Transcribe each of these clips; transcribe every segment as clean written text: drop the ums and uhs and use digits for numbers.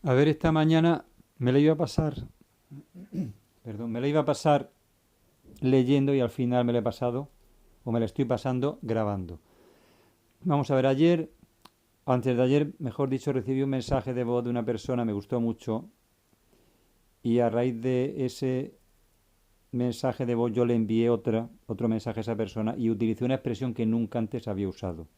A ver, esta mañana me la iba a pasar, perdón, me la iba a pasar leyendo y al final me la he pasado, o me la estoy pasando grabando. Vamos a ver, antes de ayer, mejor dicho, recibí un mensaje de voz de una persona, me gustó mucho, y a raíz de ese mensaje de voz yo le envié otro mensaje a esa persona y utilicé una expresión que nunca antes había usado,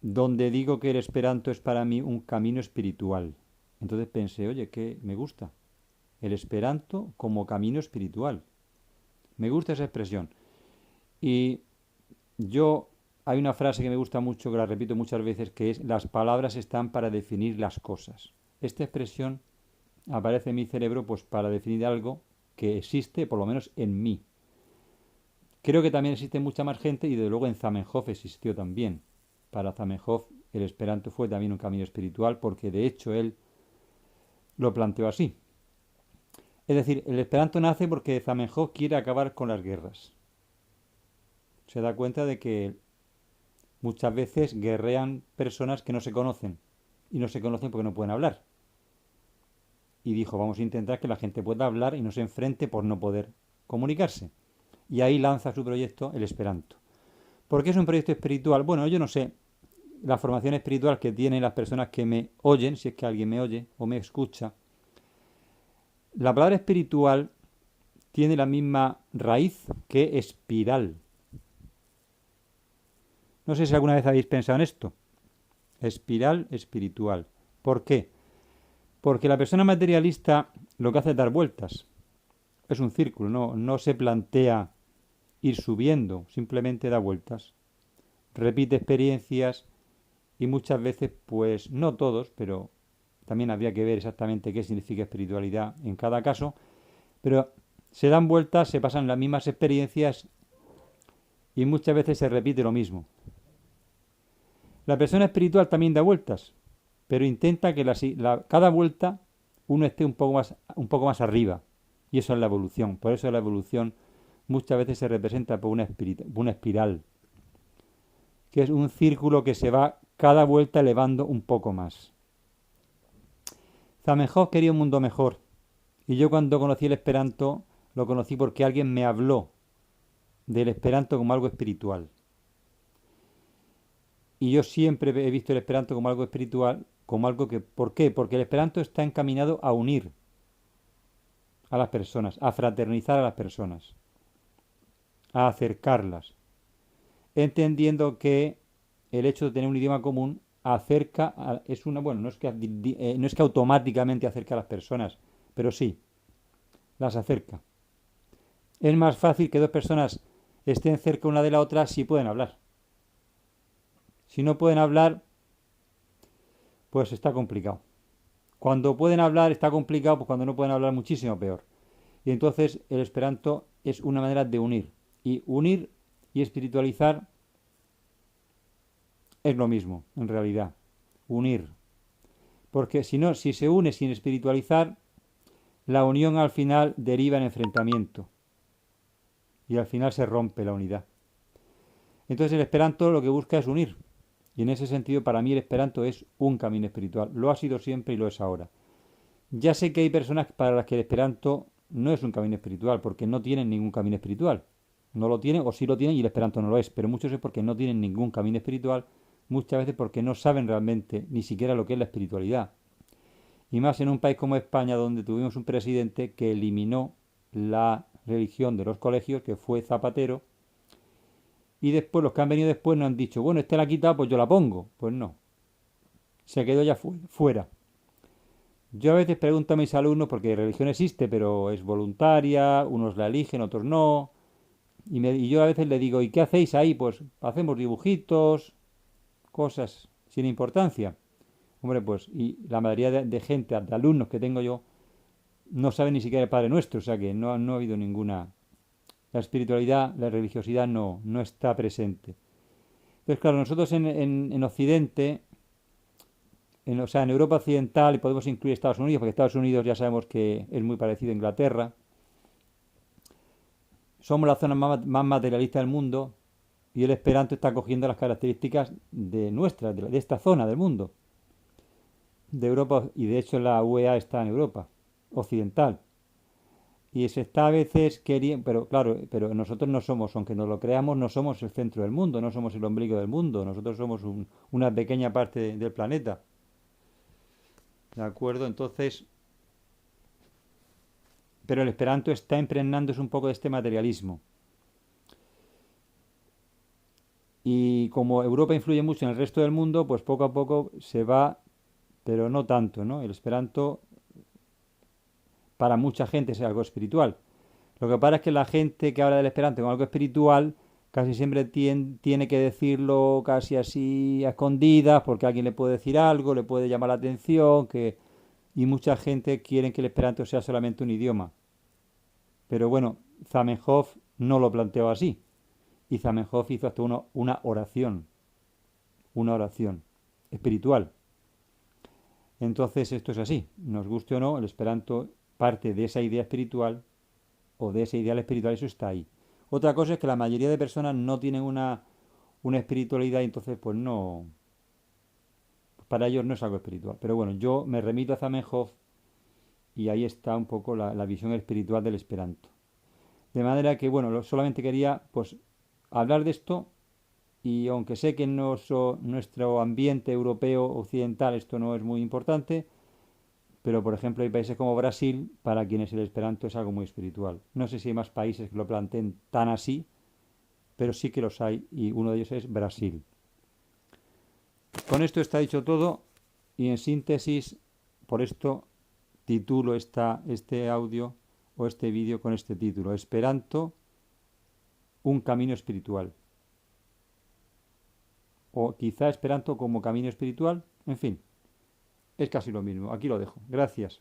donde digo que el Esperanto es para mí un camino espiritual. Entonces pensé, oye, que me gusta el Esperanto como camino espiritual. Me gusta esa expresión. Y yo, hay una frase que me gusta mucho, que la repito muchas veces, que es: las palabras están para definir las cosas. Esta expresión aparece en mi cerebro pues para definir algo que existe, por lo menos en mí. Creo que también existe mucha más gente y desde luego en Zamenhof existió también. Para Zamenhof el Esperanto fue también un camino espiritual porque de hecho él lo planteó así. Es decir, el Esperanto nace porque Zamenhof quiere acabar con las guerras. Se da cuenta de que muchas veces guerrean personas que no se conocen y no se conocen porque no pueden hablar. Y dijo, vamos a intentar que la gente pueda hablar y no se enfrente por no poder comunicarse. Y ahí lanza su proyecto, el Esperanto. ¿Por qué es un proyecto espiritual? Bueno, yo no sé la formación espiritual que tienen las personas que me oyen, si es que alguien me oye o me escucha. La palabra espiritual tiene la misma raíz que espiral. No sé si alguna vez habéis pensado en esto. Espiral espiritual. ¿Por qué? Porque la persona materialista lo que hace es dar vueltas. Es un círculo, no se plantea ir subiendo, simplemente da vueltas. Repite experiencias y muchas veces, pues no todos, pero también habría que ver exactamente qué significa espiritualidad en cada caso, pero se dan vueltas, se pasan las mismas experiencias y muchas veces se repite lo mismo. La persona espiritual también da vueltas, pero intenta que cada vuelta uno esté un poco más arriba. Y eso es la evolución. Por eso la evolución muchas veces se representa por una espiral, que es un círculo que se va cada vuelta elevando un poco más. Zamenhof quería un mundo mejor. Y yo cuando conocí el Esperanto, lo conocí porque alguien me habló del Esperanto como algo espiritual. Y yo siempre he visto el Esperanto como algo espiritual, como algo que... ¿Por qué? Porque el Esperanto está encaminado a unir a las personas, a fraternizar a las personas, a acercarlas, entendiendo que el hecho de tener un idioma común es una... Bueno, no es que automáticamente acerca a las personas, pero sí, las acerca. Es más fácil que dos personas estén cerca una de la otra si pueden hablar. Si no pueden hablar, pues está complicado. Cuando pueden hablar está complicado, pues cuando no pueden hablar muchísimo peor. Y entonces el Esperanto es una manera de unir. Y unir y espiritualizar es lo mismo, en realidad. Unir. Porque si no, si se une sin espiritualizar, la unión al final deriva en enfrentamiento. Y al final se rompe la unidad. Entonces el Esperanto lo que busca es unir. Y en ese sentido, para mí el Esperanto es un camino espiritual. Lo ha sido siempre y lo es ahora. Ya sé que hay personas para las que el Esperanto no es un camino espiritual, porque no tienen ningún camino espiritual. No lo tienen, o sí lo tienen y el Esperanto no lo es. Pero muchos es porque no tienen ningún camino espiritual, muchas veces porque no saben realmente ni siquiera lo que es la espiritualidad. Y más en un país como España, donde tuvimos un presidente que eliminó la religión de los colegios, que fue Zapatero, y después los que han venido después nos han dicho, bueno, este la ha quitado, pues yo la pongo. Pues no, se quedó ya fuera. Yo a veces pregunto a mis alumnos, porque religión existe, pero es voluntaria, unos la eligen, otros no. Y yo a veces le digo, ¿y qué hacéis ahí? Pues hacemos dibujitos, cosas sin importancia. Hombre, pues, y la mayoría de gente, de alumnos que tengo yo, no saben ni siquiera el Padre Nuestro, o sea que no ha habido ninguna... La espiritualidad, la religiosidad no está presente. Entonces, claro, nosotros en Occidente, o sea, en Europa Occidental, y podemos incluir Estados Unidos, porque Estados Unidos ya sabemos que es muy parecido a Inglaterra, somos la zona más materialista del mundo y el Esperanto está cogiendo las características de esta zona del mundo. de Europa, y de hecho la UEA está en Europa occidental. Y se está a veces queriendo, pero claro, pero nosotros no somos, aunque nos lo creamos, no somos el centro del mundo, no somos el ombligo del mundo, nosotros somos una pequeña parte del planeta. ¿De acuerdo? Entonces, pero el Esperanto está impregnándose un poco de este materialismo. Y como Europa influye mucho en el resto del mundo, pues poco a poco se va, pero no tanto, ¿no? El Esperanto para mucha gente es algo espiritual. Lo que pasa es que la gente que habla del Esperanto como algo espiritual casi siempre tiene que decirlo casi así a escondidas porque alguien le puede decir algo, le puede llamar la atención, y mucha gente quiere que el Esperanto sea solamente un idioma. Pero bueno, Zamenhof no lo planteó así. Y Zamenhof hizo hasta una oración espiritual. Entonces esto es así, nos guste o no, el Esperanto parte de esa idea espiritual o de ese ideal espiritual, eso está ahí. Otra cosa es que la mayoría de personas no tienen una espiritualidad y entonces pues no, para ellos no es algo espiritual. Pero bueno, yo me remito a Zamenhof y ahí está un poco la visión espiritual del Esperanto. De manera que bueno, solamente quería pues hablar de esto y aunque sé que en nuestro ambiente europeo occidental esto no es muy importante, pero por ejemplo hay países como Brasil para quienes el Esperanto es algo muy espiritual. No sé si hay más países que lo planteen tan así, pero sí que los hay y uno de ellos es Brasil. Con esto está dicho todo y en síntesis, por esto titulo este audio o este vídeo con este título, Esperanto, un camino espiritual. O quizá Esperanto como camino espiritual, en fin, es casi lo mismo. Aquí lo dejo. Gracias.